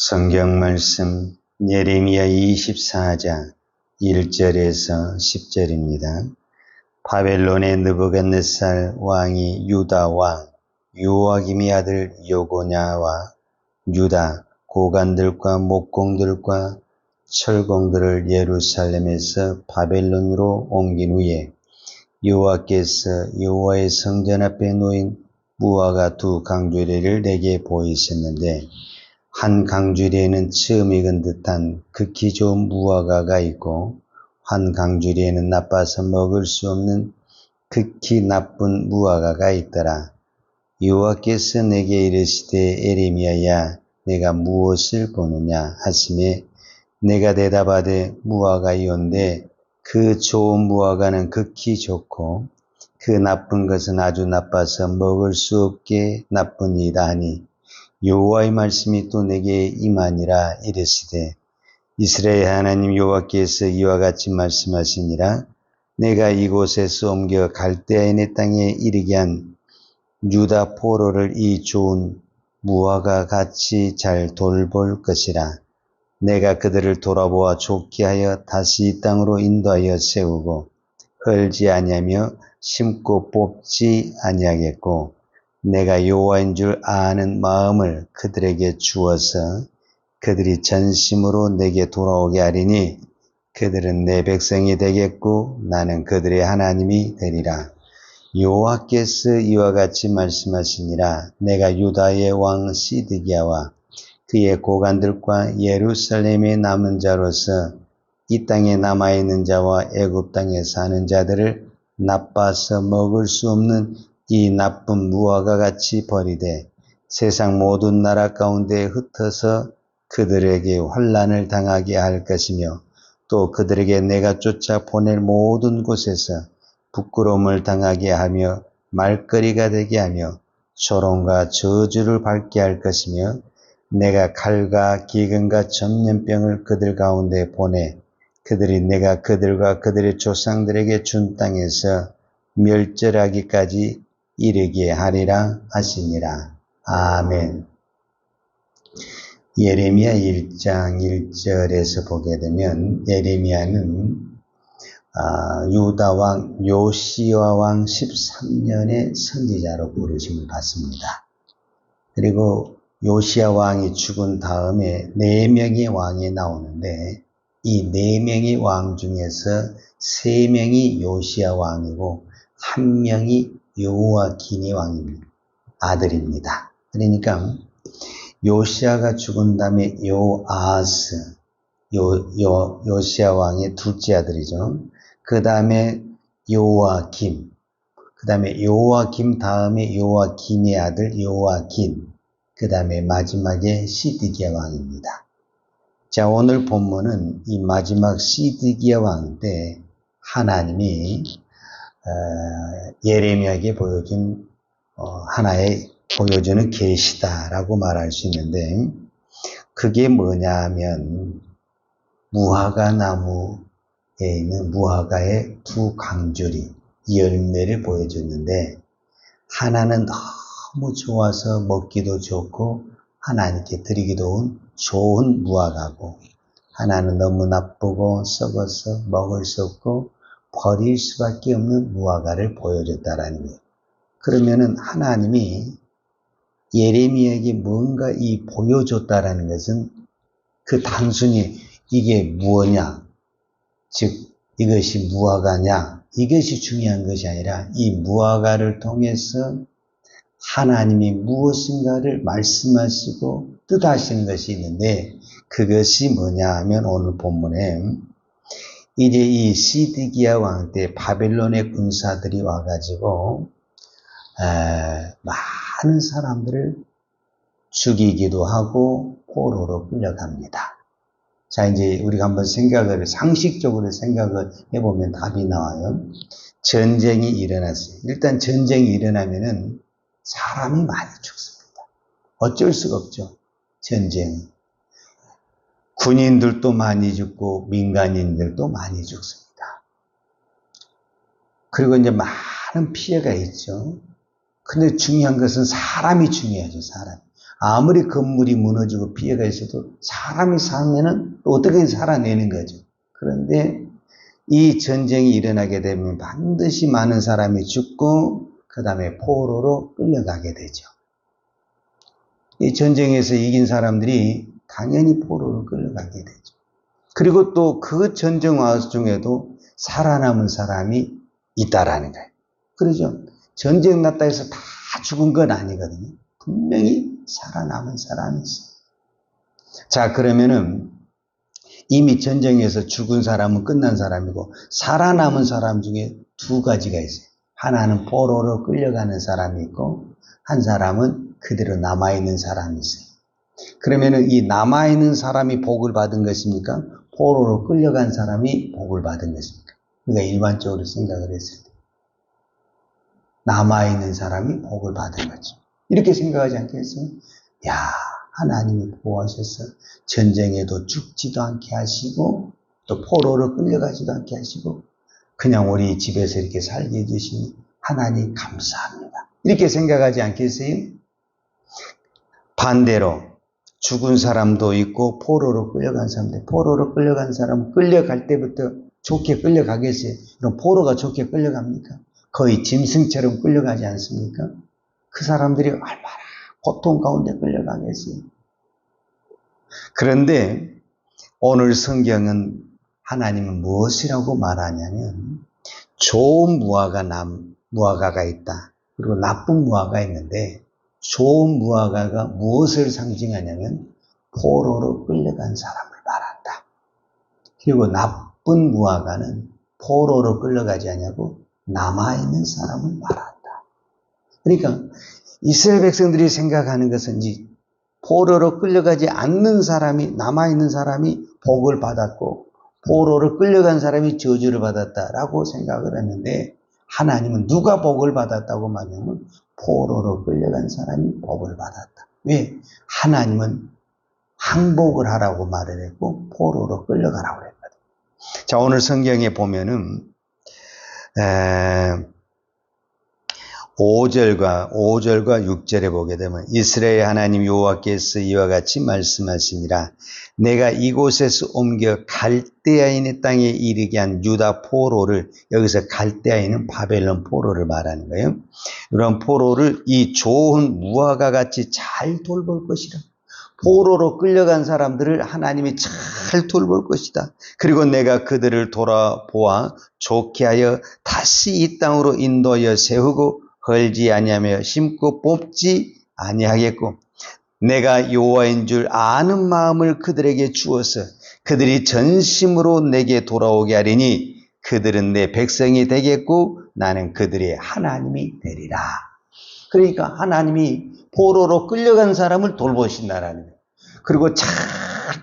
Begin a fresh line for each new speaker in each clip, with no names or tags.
성경 말씀 예레미야 24장 1절에서 10절입니다. 바벨론의 느부갓네살 왕이 유다 왕 요아김의 아들 여고냐와 유다 고관들과 목공들과 철공들을 예루살렘에서 바벨론으로 옮긴 후에 여호와께서 여호와의 성전 앞에 놓인 무화과 두 강주리를 내게 보이셨는데 한 강주리에는 처음 익은 듯한 극히 좋은 무화과가 있고 한 강주리에는 나빠서 먹을 수 없는 극히 나쁜 무화과가 있더라. 여호와께서 내게 이르시되 에레미야야 내가 무엇을 보느냐 하시매 내가 대답하되 무화과이온데 그 좋은 무화과는 극히 좋고 그 나쁜 것은 아주 나빠서 먹을 수 없게 나쁘니이다 하니 여호와의 말씀이 또 내게 임하니라. 이르시되 이스라엘 하나님 여호와께서 이와 같이 말씀하시니라. 내가 이곳에서 옮겨 갈대아의 내 땅에 이르게 한 유다 포로를 이 좋은 무화과 같이 잘 돌볼 것이라. 내가 그들을 돌아보아 좋게 하여 다시 이 땅으로 인도하여 세우고 헐지 아니하며 심고 뽑지 아니하겠고 내가 여호와인 줄 아는 마음을 그들에게 주어서 그들이 전심으로 내게 돌아오게 하리니 그들은 내 백성이 되겠고 나는 그들의 하나님이 되리라. 여호와께서 이와 같이 말씀하시니라. 내가 유다의 왕 시드기야와 그의 고관들과 예루살렘의 남은 자로서 이 땅에 남아있는 자와 애굽 땅에 사는 자들을 나빠서 먹을 수 없는 이 나쁜 무화과 같이 버리되 세상 모든 나라 가운데 흩어서 그들에게 환난을 당하게 할 것이며 또 그들에게 내가 쫓아 보낼 모든 곳에서 부끄러움을 당하게 하며 말거리가 되게 하며 조롱과 저주를 받게 할 것이며 내가 칼과 기근과 전염병을 그들 가운데 보내 그들이 내가 그들과 그들의 조상들에게 준 땅에서 멸절하기까지 이르게 하리라 하시니라. 아멘. 예레미야 1장 1절에서 보게 되면 예레미야는 유다 왕 요시야 왕 13년의 선지자로 부르심을 받습니다. 그리고 요시야 왕이 죽은 다음에 4명의 왕이 나오는데 이 4명의 왕 중에서 3명이 요시야 왕이고 1명이 여호야김의 왕입니다. 아들입니다. 그러니까 요시야가 죽은 다음에 요아스, 요시야 왕의 둘째 아들이죠. 그 다음에 요아김, 그 다음에 요아김 다음에 요아김의 아들 요아긴, 그 다음에 마지막에 시드기야 왕입니다. 자, 오늘 본문은 이 마지막 시드기야 왕 때 하나님이 예레미야에게 보여준 보여주는 계시다라고 말할 수 있는데 그게 뭐냐 하면 무화과 나무에 있는 무화과의 두 강줄이 열매를 보여줬는데 하나는 너무 좋아서 먹기도 좋고 하나님께 드리기도 좋은 무화과고 하나는 너무 나쁘고 썩어서 먹을 수 없고 버릴 수밖에 없는 무화과를 보여줬다라는 거예요. 그러면은 하나님이 예레미야에게 뭔가 이 보여줬다라는 것은 그 단순히 이게 무엇냐, 즉 이것이 무화과냐, 이것이 중요한 것이 아니라 이 무화과를 통해서 하나님이 무엇인가를 말씀하시고 뜻하시는 것이 있는데 그것이 뭐냐 하면 오늘 본문에 이제 이 시드기야 왕 때 바벨론의 군사들이 와가지고 많은 사람들을 죽이기도 하고 포로로 끌려갑니다. 자, 이제 우리가 한번 상식적으로 생각을 해보면 답이 나와요. 전쟁이 일어났어요. 일단 전쟁이 일어나면은 사람이 많이 죽습니다. 어쩔 수가 없죠. 전쟁. 군인들도 많이 죽고 민간인들도 많이 죽습니다. 그리고 이제 많은 피해가 있죠. 근데 중요한 것은 사람이 중요하죠, 사람. 아무리 건물이 무너지고 피해가 있어도 사람이 살면은 또 어떻게 살아내는 거죠. 그런데 이 전쟁이 일어나게 되면 반드시 많은 사람이 죽고 그 다음에 포로로 끌려가게 되죠. 이 전쟁에서 이긴 사람들이 당연히 포로로 끌려가게 되죠. 그리고 또 그 전쟁 와중에도 살아남은 사람이 있다라는 거예요. 그러죠. 전쟁 났다 해서 다 죽은 건 아니거든요. 분명히 살아남은 사람이 있어요. 자, 그러면은 이미 전쟁에서 죽은 사람은 끝난 사람이고 살아남은 사람 중에 두 가지가 있어요. 하나는 포로로 끌려가는 사람이 있고 한 사람은 그대로 남아있는 사람이 있어요. 그러면은 이 남아있는 사람이 복을 받은 것입니까? 포로로 끌려간 사람이 복을 받은 것입니까? 우리가 일반적으로 생각을 했을 때 남아있는 사람이 복을 받은 거죠. 이렇게 생각하지 않겠어요? 야, 하나님이 보호하셔서 전쟁에도 죽지도 않게 하시고 또 포로로 끌려가지도 않게 하시고 그냥 우리 집에서 이렇게 살게 해주시니 하나님 감사합니다. 이렇게 생각하지 않겠어요? 반대로 죽은 사람도 있고 포로로 끌려간 사람도 포로로 끌려간 사람은 끌려갈 때부터 좋게 끌려가겠어요? 그럼 포로가 좋게 끌려갑니까? 거의 짐승처럼 끌려가지 않습니까? 그 사람들이 얼마나 고통 가운데 끌려가겠어요. 그런데 오늘 성경은 하나님은 무엇이라고 말하냐면 좋은 무화과가 있다. 그리고 나쁜 무화과가 있는데 좋은 무화과가 무엇을 상징하냐면 포로로 끌려간 사람을 말한다. 그리고 나쁜 무화과는 포로로 끌려가지 않냐고 남아있는 사람을 말한다. 그러니까 이스라엘 백성들이 생각하는 것은 포로로 끌려가지 않는 사람이 남아있는 사람이 복을 받았고 포로로 끌려간 사람이 저주를 받았다라고 생각을 했는데 하나님은 누가 복을 받았다고 말하냐면 포로로 끌려간 사람이 복을 받았다. 왜? 하나님은 항복을 하라고 말을 했고 포로로 끌려가라고 했거든. 자, 오늘 성경에 보면은 5절과 6절에 보게 되면 이스라엘 하나님 여호와께서 이와 같이 말씀하시니라. 내가 이곳에서 옮겨 갈대아인의 땅에 이르게 한 유다 포로를, 여기서 갈대아인은 바벨론 포로를 말하는 거예요. 이런 포로를 이 좋은 무화과 같이 잘 돌볼 것이라. 포로로 끌려간 사람들을 하나님이 잘 돌볼 것이다. 그리고 내가 그들을 돌아보아 좋게 하여 다시 이 땅으로 인도하여 세우고 헐지 아니하며 심고 뽑지 아니하겠고 내가 여호와인 줄 아는 마음을 그들에게 주어서 그들이 전심으로 내게 돌아오게 하리니 그들은 내 백성이 되겠고 나는 그들의 하나님이 되리라. 그러니까 하나님이 포로로 끌려간 사람을 돌보신다라는 거예요. 그리고 잘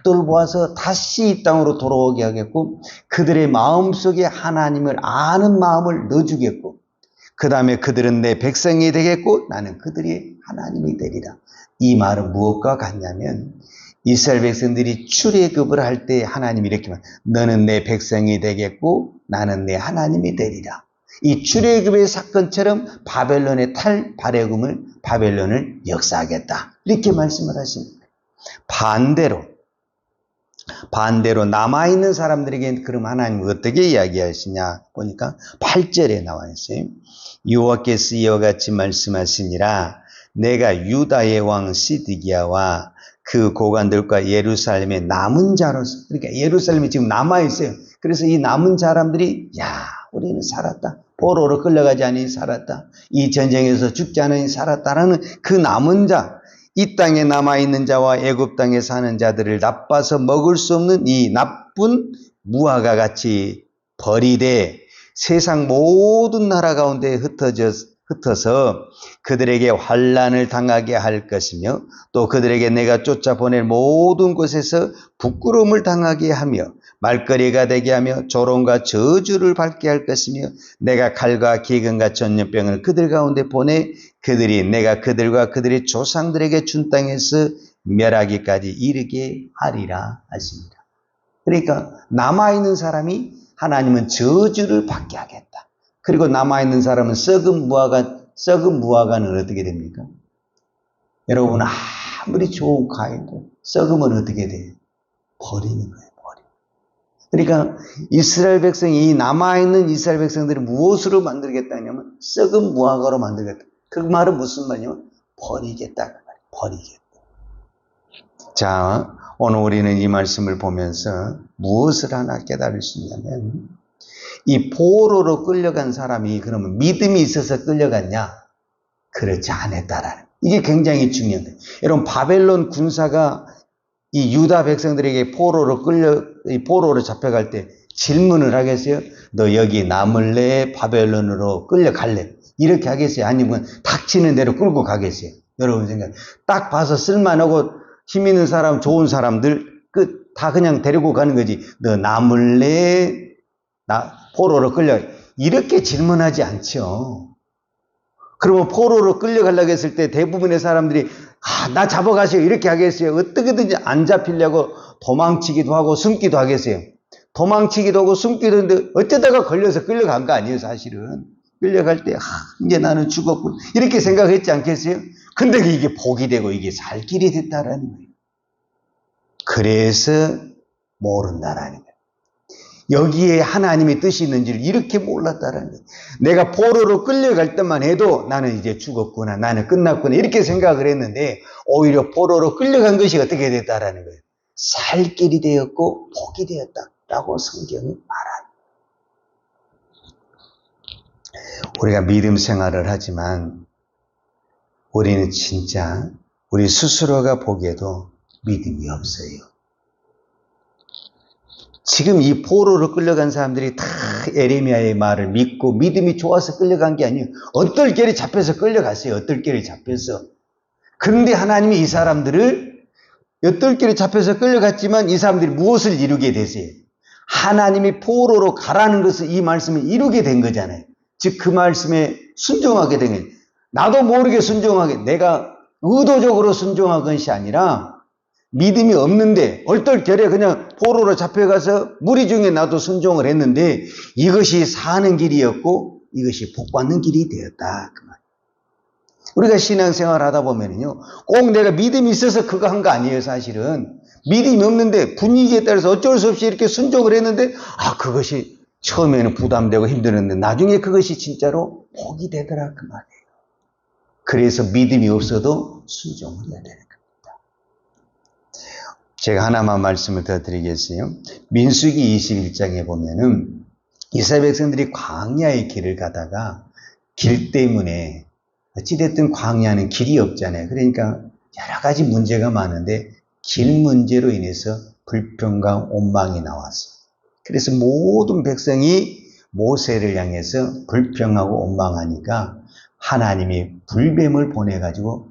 돌보아서 다시 이 땅으로 돌아오게 하겠고 그들의 마음속에 하나님을 아는 마음을 넣어주겠고 그 다음에 그들은 내 백성이 되겠고 나는 그들의 하나님이 되리라. 이 말은 무엇과 같냐면 이스라엘 백성들이 출애굽을 할 때 하나님이 이렇게 말, 너는 내 백성이 되겠고 나는 내 하나님이 되리라. 이 출애굽의 사건처럼 바벨론의 바벨론을 역사하겠다. 이렇게 말씀을 하십니다. 반대로 남아있는 사람들에게 그럼 하나님은 어떻게 이야기하시냐 보니까 8절에 나와 있어요. 여호와께서 이와 같이 말씀하시니라. 내가 유다의 왕 시드기야와 그 고관들과 예루살렘의 남은 자로서, 그러니까 예루살렘이 지금 남아있어요. 그래서 이 남은 사람들이 우리는 살았다. 포로로 끌려가지 않으니 살았다. 이 전쟁에서 죽지 않으니 살았다라는 그 남은 자, 이 땅에 남아있는 자와 애굽 땅에 사는 자들을 나빠서 먹을 수 없는 이 나쁜 무화과 같이 버리되 세상 모든 나라 가운데 흩어서 그들에게 환난을 당하게 할 것이며 또 그들에게 내가 쫓아보낼 모든 곳에서 부끄러움을 당하게 하며 말거리가 되게 하며 조롱과 저주를 받게 할 것이며 내가 칼과 기근과 전염병을 그들 가운데 보내 그들이 내가 그들과 그들의 조상들에게 준 땅에서 멸하기까지 이르게 하리라 하십니다. 그러니까 남아있는 사람이 하나님은 저주를 받게 하겠다. 그리고 남아있는 사람은 썩은 무화과는 어떻게 됩니까? 여러분 아무리 좋은 과일도 썩으면 어떻게 돼요? 버리는 거예요. 그러니까 이스라엘 백성이, 이 남아있는 이스라엘 백성들이 무엇으로 만들겠다냐면 썩은 무화과로 만들겠다. 그 말은 무슨 말이냐면 버리겠다. 그 말이에요. 버리겠다. 자, 오늘 우리는 이 말씀을 보면서 무엇을 하나 깨달을 수 있냐면, 이 포로로 끌려간 사람이 그러면 믿음이 있어서 끌려갔냐? 그렇지 않았다라는. 이게 굉장히 중요한 거예요. 여러분, 바벨론 군사가 이 유다 백성들에게 포로로 잡혀갈 때 질문을 하겠어요? 너 여기 남을래? 바벨론으로 끌려갈래? 이렇게 하겠어요? 아니면 닥치는 대로 끌고 가겠어요? 여러분 생각, 딱 봐서 쓸만하고 힘 있는 사람, 좋은 사람들, 다 그냥 데리고 가는 거지. 너 남을래? 포로로 이렇게 질문하지 않죠. 그러면 포로로 끌려가려고 했을 때 대부분의 사람들이 나 잡아가세요 이렇게 하겠어요? 어떻게든지 안 잡히려고 도망치기도 하고 숨기도 하겠어요? 도망치기도 하고 숨기도 하는데 어쩌다가 걸려서 끌려간 거 아니에요, 사실은. 끌려갈 때 이제 나는 죽었군 이렇게 생각했지 않겠어요? 근데 이게 복이 되고 이게 살 길이 됐다라는 거예요. 그래서 모른다라는 거예요. 여기에 하나님의 뜻이 있는지를 이렇게 몰랐다라는 거예요. 내가 포로로 끌려갈 때만 해도 나는 이제 죽었구나, 나는 끝났구나 이렇게 생각을 했는데 오히려 포로로 끌려간 것이 어떻게 됐다라는 거예요. 살 길이 되었고 복이 되었다라고 성경이 말합니다. 우리가 믿음 생활을 하지만 우리는 진짜 우리 스스로가 보기에도 믿음이 없어요. 지금 이 포로로 끌려간 사람들이 다 에레미야의 말을 믿고 믿음이 좋아서 끌려간 게 아니에요. 어떨결에 잡혀서 끌려갔어요. 어떨결에 잡혀서. 그런데 하나님이 이 사람들을 어떨결에 잡혀서 끌려갔지만 이 사람들이 무엇을 이루게 되세요? 하나님이 포로로 가라는 것을 이 말씀을 이루게 된 거잖아요. 즉 그 말씀에 순종하게 된 거예요. 나도 모르게 순종하게, 내가 의도적으로 순종한 것이 아니라 믿음이 없는데 얼떨결에 그냥 포로로 잡혀가서 무리 중에 나도 순종을 했는데 이것이 사는 길이었고 이것이 복받는 길이 되었다. 그 말. 우리가 신앙생활 하다 보면요, 꼭 내가 믿음이 있어서 그거 한 거 아니에요. 사실은 믿음이 없는데 분위기에 따라서 어쩔 수 없이 이렇게 순종을 했는데 그것이 처음에는 부담되고 힘들었는데 나중에 그것이 진짜로 복이 되더라 그 말이에요. 그래서 믿음이 없어도 순종을 해야 되는 겁니다. 제가 하나만 말씀을 더 드리겠어요. 민수기 21장에 보면은 이스라엘 백성들이 광야의 길을 가다가 길 때문에 어찌됐든 광야는 길이 없잖아요. 그러니까 여러 가지 문제가 많은데 길 문제로 인해서 불평과 원망이 나왔어요. 그래서 모든 백성이 모세를 향해서 불평하고 원망하니까 하나님이 불뱀을 보내가지고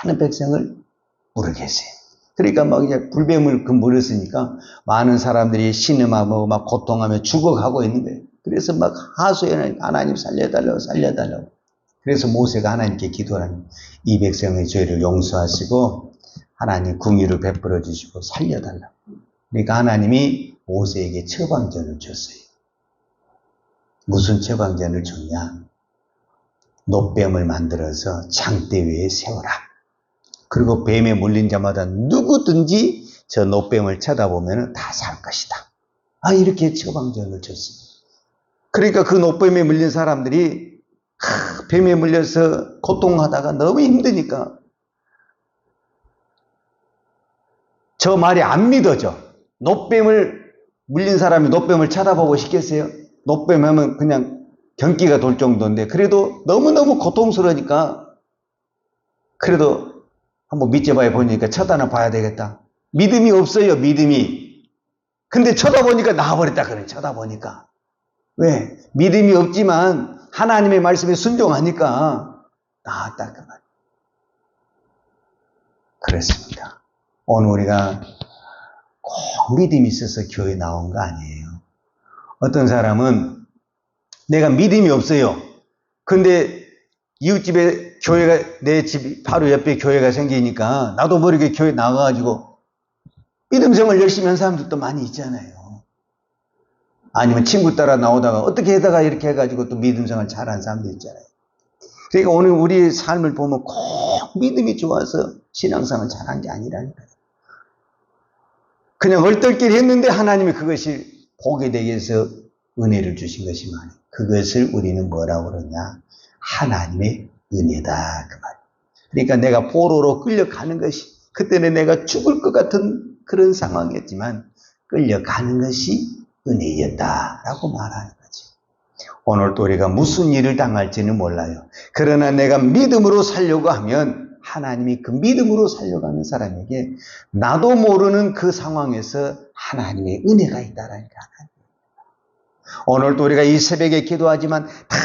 많은 백성을 물게 했어요. 그러니까 막 이제 불뱀을 물었으니까 많은 사람들이 신음하고 막 고통하며 죽어가고 있는 거예요. 그래서 막 하소연을 하나님 살려달라고 살려달라고. 그래서 모세가 하나님께 기도를 합니다. 이 백성의 죄를 용서하시고 하나님 긍휼을 베풀어 주시고 살려달라고. 그러니까 하나님이 모세에게 처방전을 줬어요. 무슨 처방전을 줬냐? 놋뱀을 만들어서 장대 위에 세워라. 그리고 뱀에 물린 자마다 누구든지 저 놋뱀을 쳐다보면 다 살 것이다. 이렇게 처방전을 줬어요. 그러니까 그 놋뱀에 물린 사람들이 뱀에 물려서 고통하다가 너무 힘드니까 저 말이 안 믿어져. 놋뱀을 물린 사람이 놋뱀을 쳐다보고 싶겠어요? 놋뱀 하면 그냥 경기가 돌 정도인데 그래도 너무너무 고통스러우니까 그래도 한번 밑져봐야 보니까 쳐다나 봐야 되겠다. 믿음이 없어요, 믿음이. 근데 쳐다보니까 나와버렸다 그래, 쳐다보니까. 왜? 믿음이 없지만 하나님의 말씀에 순종하니까 나왔다 그 말. 그렇습니다. 오늘 우리가 꼭 믿음이 있어서 교회 나온 거 아니에요. 어떤 사람은 내가 믿음이 없어요. 근데 이웃집에 교회가, 내 집 바로 옆에 교회가 생기니까 나도 모르게 교회 나가가지고 믿음 생활 열심히 한 사람들도 많이 있잖아요. 아니면 친구 따라 나오다가 어떻게 하다가 이렇게 해가지고 또 믿음 생활 잘한 사람도 있잖아요. 그러니까 오늘 우리의 삶을 보면 꼭 믿음이 좋아서 신앙생활을 잘한 게 아니라니까요. 그냥 얼떨결에 했는데 하나님이 그것이 복이 되게 해서 은혜를 주신 것이면 그것을 우리는 뭐라고 그러냐? 하나님의 은혜다. 그 말. 그러니까 내가 포로로 끌려가는 것이, 그때는 내가 죽을 것 같은 그런 상황이었지만 끌려가는 것이 은혜였다라고 말하는 거죠. 오늘 또 우리가 무슨 일을 당할지는 몰라요. 그러나 내가 믿음으로 살려고 하면 하나님이 그 믿음으로 살려고 하는 사람에게 나도 모르는 그 상황에서 하나님의 은혜가 있다라니까. 오늘 또 우리가 이 새벽에 기도하지만 다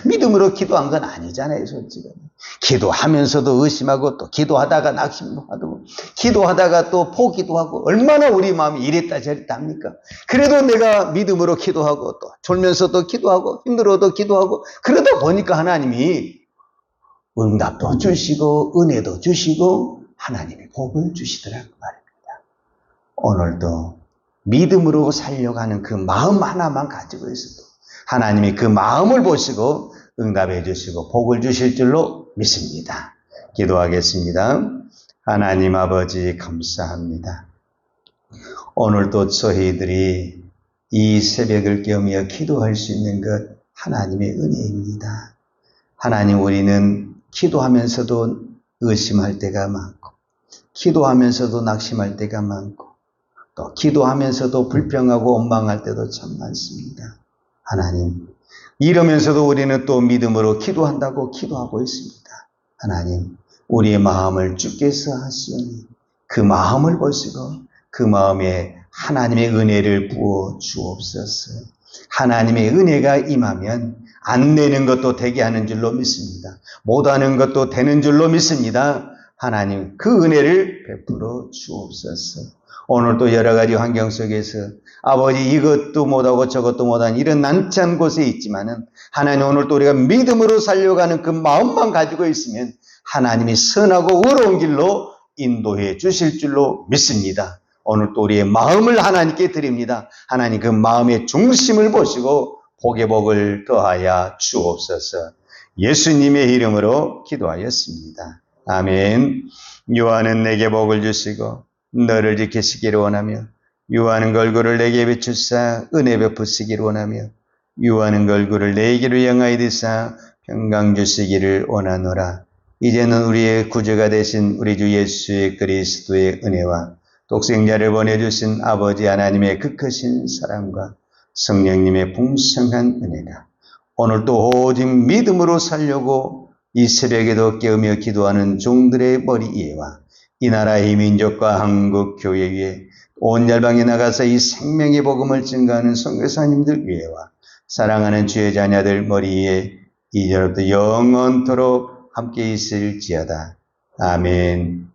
믿음으로 기도한 건 아니잖아요, 솔직히. 기도하면서도 의심하고 또 기도하다가 낙심도 하고 기도하다가 또 포기도 하고 얼마나 우리 마음이 이랬다 저랬다 합니까? 그래도 내가 믿음으로 기도하고 또 졸면서도 기도하고 힘들어도 기도하고 그러다 보니까 하나님이 응답도 주시고 은혜도 주시고 하나님이 복을 주시더라고 말입니다. 오늘도 믿음으로 살려고 하는 그 마음 하나만 가지고 있어도 하나님이 그 마음을 보시고 응답해 주시고 복을 주실 줄로 믿습니다. 기도하겠습니다. 하나님 아버지 감사합니다. 오늘도 저희들이 이 새벽을 깨우며 기도할 수 있는 것 하나님의 은혜입니다. 하나님, 우리는 기도하면서도 의심할 때가 많고 기도하면서도 낙심할 때가 많고 또 기도하면서도 불평하고 원망할 때도 참 많습니다. 하나님, 이러면서도 우리는 또 믿음으로 기도한다고 기도하고 있습니다. 하나님, 우리의 마음을 주께서 하시오니 그 마음을 보시고 그 마음에 하나님의 은혜를 부어 주옵소서. 하나님의 은혜가 임하면 안 되는 것도 되게 하는 줄로 믿습니다. 못하는 것도 되는 줄로 믿습니다. 하나님, 그 은혜를 베풀어 주옵소서. 오늘도 여러 가지 환경 속에서 아버지 이것도 못하고 저것도 못하는 이런 난처한 곳에 있지만은 하나님, 오늘도 우리가 믿음으로 살려가는 그 마음만 가지고 있으면 하나님이 선하고 의로운 길로 인도해 주실 줄로 믿습니다. 오늘도 우리의 마음을 하나님께 드립니다. 하나님, 그 마음의 중심을 보시고 복의 복을 더하여 주옵소서. 예수님의 이름으로 기도하였습니다. 아멘. 요한은 내게 복을 주시고 너를 지키시기를 원하며 유하는 얼굴을 내게 비추사 은혜 베푸시기를 원하며 유하는 얼굴을 내게로 향하여 드사 평강 주시기를 원하노라. 이제는 우리의 구주가 되신 우리 주 예수 그리스도의 은혜와 독생자를 보내주신 아버지 하나님의 그 크신 사랑과 성령님의 풍성한 은혜가 오늘도 오직 믿음으로 살려고 이 새벽에도 깨우며 기도하는 종들의 머리 위에와 이 나라의 민족과 한국 교회 위에 온 열방에 나가서 이 생명의 복음을 증거하는 선교사님들 위에와 사랑하는 주의 자녀들 머리 위에 이제부터 영원토록 함께 있을지어다. 아멘.